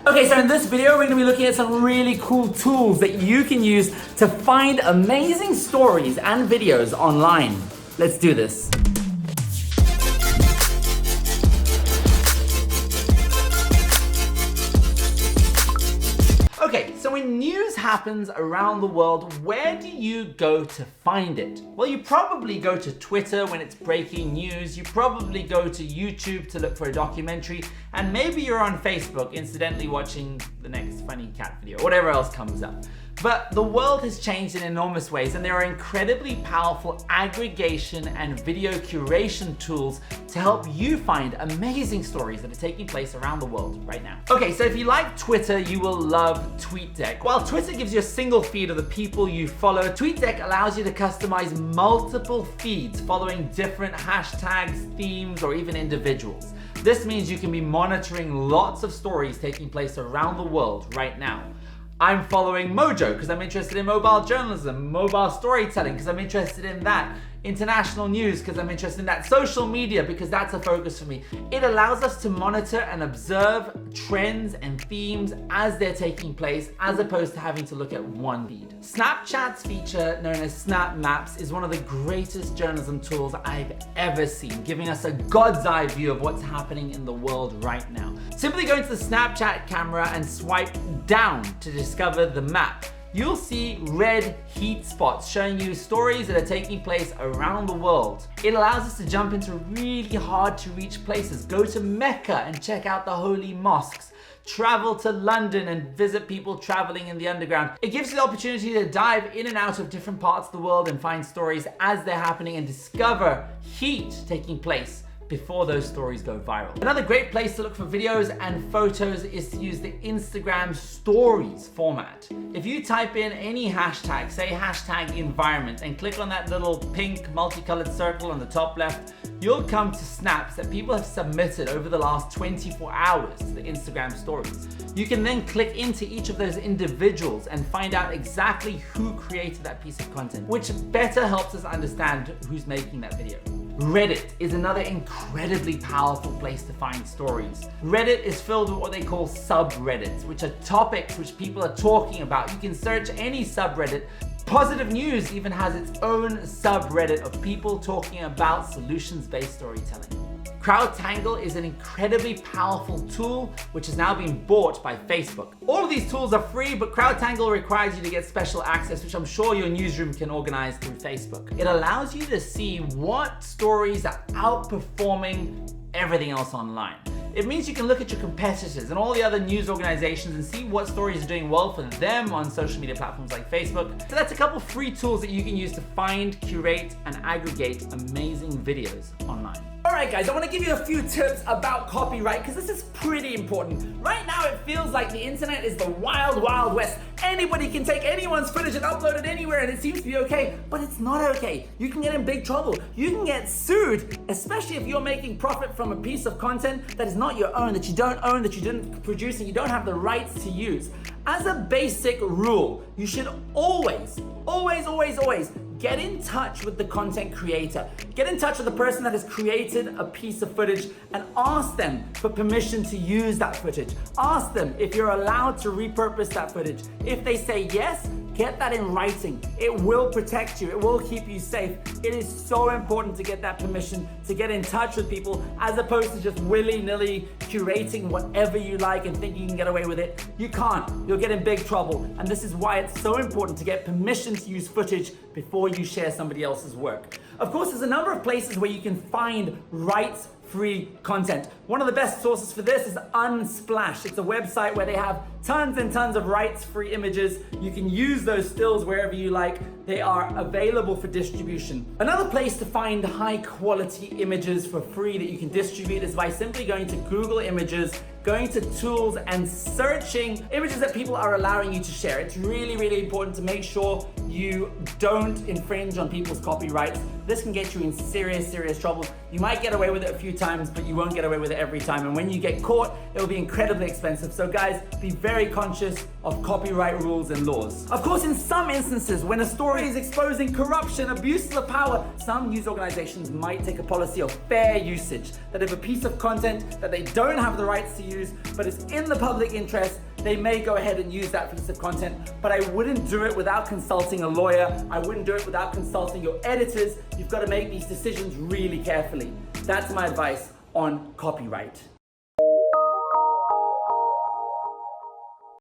Okay, so in this video, we're gonna be looking at some really cool tools that you can use to find amazing stories and videos online. Let's do this. Okay, so when news happens around the world, where do you go to find it? Well, you probably go to Twitter when it's breaking news, you probably go to YouTube to look for a documentary, and maybe you're on Facebook incidentally watching the next funny cat video, or whatever else comes up. But the world has changed in enormous ways, and there are incredibly powerful aggregation and video curation tools to help you find amazing stories that are taking place around the world right now. Okay, so if you like Twitter, you will love TweetDeck. While Twitter gives you a single feed of the people you follow, TweetDeck allows you to customize multiple feeds following different hashtags, themes, or even individuals. This means you can be monitoring lots of stories taking place around the world right now. I'm following Mojo because I'm interested in mobile journalism, mobile storytelling because I'm interested in that, international news because I'm interested in that, social media because that's a focus for me. It allows us to monitor and observe trends and themes as they're taking place, as opposed to having to look at one feed. Snapchat's feature, known as Snap Maps, is one of the greatest journalism tools I've ever seen, giving us a God's eye view of what's happening in the world right now. Simply go into the Snapchat camera and swipe down to discover the map. You'll see red heat spots showing you stories that are taking place around the world. It allows us to jump into really hard to reach places, go to Mecca and check out the holy mosques, travel to London and visit people traveling in the underground. It gives you the opportunity to dive in and out of different parts of the world and find stories as they're happening and discover heat taking place before those stories go viral. Another great place to look for videos and photos is to use the Instagram Stories format. If you type in any hashtag, say hashtag environment, and click on that little pink multicolored circle on the top left, you'll come to snaps that people have submitted over the last 24 hours to the Instagram Stories. You can then click into each of those individuals and find out exactly who created that piece of content, which better helps us understand who's making that video. Reddit is another incredibly powerful place to find stories. Reddit is filled with what they call subreddits, which are topics which people are talking about. You can search any subreddit. Positive News even has its own subreddit of people talking about solutions-based storytelling. CrowdTangle is an incredibly powerful tool which has now been bought by Facebook. All of these tools are free, but CrowdTangle requires you to get special access, which I'm sure your newsroom can organize through Facebook. It allows you to see what stories are outperforming everything else online. It means you can look at your competitors and all the other news organizations and see what stories are doing well for them on social media platforms like Facebook. So that's a couple free tools that you can use to find, curate, and aggregate amazing videos online. Alright guys, I want to give you a few tips about copyright because this is pretty important. Right now it feels like the internet is the wild, wild west. Anybody can take anyone's footage and upload it anywhere and it seems to be okay, but it's not okay. You can get in big trouble. You can get sued, especially if you're making profit from a piece of content that is not your own, that you don't own, that you didn't produce, and you don't have the rights to use. As a basic rule, you should always get in touch with the content creator. Get in touch with the person that has created a piece of footage and ask them for permission to use that footage. Ask them if you're allowed to repurpose that footage. If they say yes, get that in writing. It will protect you. It will keep you safe. It is so important to get that permission, to get in touch with people, as opposed to just willy-nilly curating whatever you like and thinking you can get away with it. You can't. You'll get in big trouble. And this is why it's so important to get permission to use footage before you share somebody else's work. Of course, there's a number of places where you can find rights-free content. One of the best sources for this is Unsplash. It's a website where they have tons and tons of rights-free images. You can use those stills wherever you like. They are available for distribution. Another place to find high-quality images for free that you can distribute is by simply going to Google Images, going to tools and searching images that people are allowing you to share. It's really, really important to make sure you don't infringe on people's copyrights. This can get you in serious, serious trouble. You might get away with it a few times, but you won't get away with it every time. And when you get caught, it will be incredibly expensive. So guys, be very conscious of copyright rules and laws. Of course, in some instances, when a story is exposing corruption, abuses of power, some news organizations might take a policy of fair usage, that if a piece of content that they don't have the rights to use use, but it's in the public interest, they may go ahead and use that piece of content, but I wouldn't do it without consulting a lawyer. I wouldn't do it without consulting your editors. You've got to make these decisions really carefully. That's my advice on copyright.